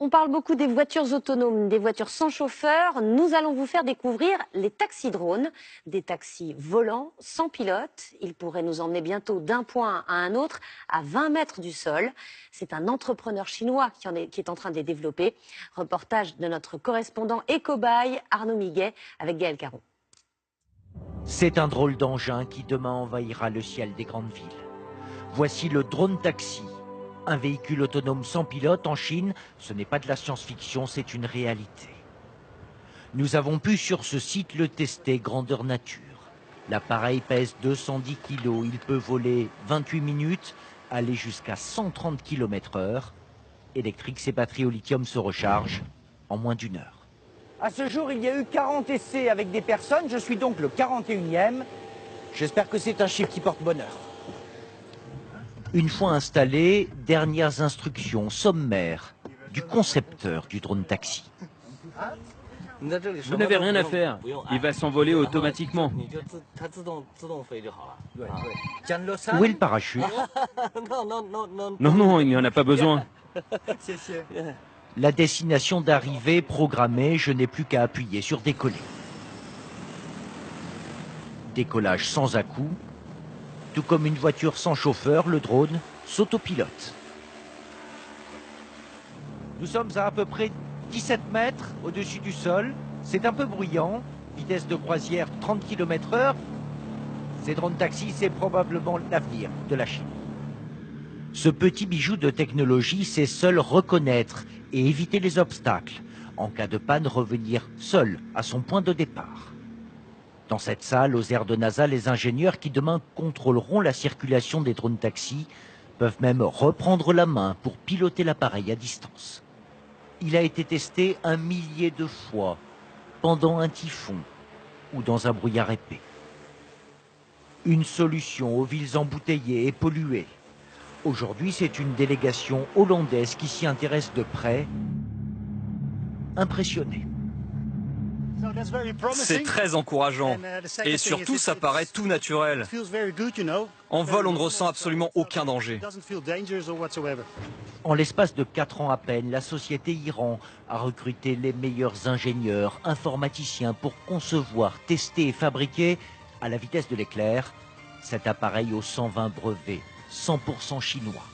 On parle beaucoup des voitures autonomes, des voitures sans chauffeur. Nous allons vous faire découvrir les taxis-drones, des taxis volants sans pilote. Ils pourraient nous emmener bientôt d'un point à un autre à 20 mètres du sol. C'est un entrepreneur chinois qui est en train de les développer. Reportage de notre correspondant et cobaye Arnaud Miguet avec Gaël Caron. C'est un drôle d'engin qui demain envahira le ciel des grandes villes. Voici le drone taxi. Un véhicule autonome sans pilote en Chine, ce n'est pas de la science-fiction, c'est une réalité. Nous avons pu sur ce site le tester grandeur nature. L'appareil pèse 210 kg, il peut voler 28 minutes, aller jusqu'à 130 km/h. Électrique, ses batteries au lithium se rechargent en moins d'une heure. À ce jour, il y a eu 40 essais avec des personnes, je suis donc le 41e. J'espère que c'est un chiffre qui porte bonheur. Une fois installé, dernières instructions sommaires du concepteur du drone taxi. Vous n'avez rien à faire, il va s'envoler automatiquement. Où est le parachute? Non, il n'y en a pas besoin. La destination d'arrivée programmée, je n'ai plus qu'à appuyer sur décoller. Décollage sans à-coups. Tout comme une voiture sans chauffeur, le drone s'autopilote. Nous sommes à peu près 17 mètres au-dessus du sol. C'est un peu bruyant. Vitesse de croisière 30 km/h. Ces drones taxis, c'est probablement l'avenir de la Chine. Ce petit bijou de technologie sait seul reconnaître et éviter les obstacles. En cas de panne, revenir seul à son point de départ. Dans cette salle, aux aires de NASA, les ingénieurs qui demain contrôleront la circulation des drones taxis peuvent même reprendre la main pour piloter l'appareil à distance. Il a été testé 1 millier de fois pendant un typhon ou dans un brouillard épais. Une solution aux villes embouteillées et polluées. Aujourd'hui, c'est une délégation hollandaise qui s'y intéresse de près, impressionnée. C'est très encourageant et surtout ça paraît tout naturel. En vol, on ne ressent absolument aucun danger. En l'espace de 4 ans à peine, la société Iran a recruté les meilleurs ingénieurs, informaticiens pour concevoir, tester et fabriquer, à la vitesse de l'éclair, cet appareil aux 120 brevets, 100% chinois.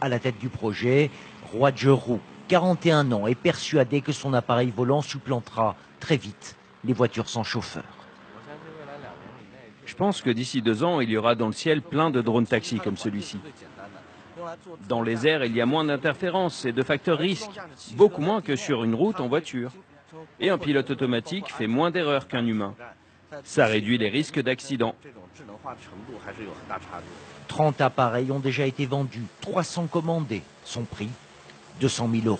À la tête du projet, Roi Zheru, 41 ans, est persuadé que son appareil volant supplantera très vite les voitures sans chauffeur. Je pense que d'ici 2 ans, il y aura dans le ciel plein de drones taxis comme celui-ci. Dans les airs, il y a moins d'interférences et de facteurs risques, beaucoup moins que sur une route en voiture. Et un pilote automatique fait moins d'erreurs qu'un humain. Ça réduit les risques d'accident. 30 appareils ont déjà été vendus, 300 commandés. Son prix, 200 000 €.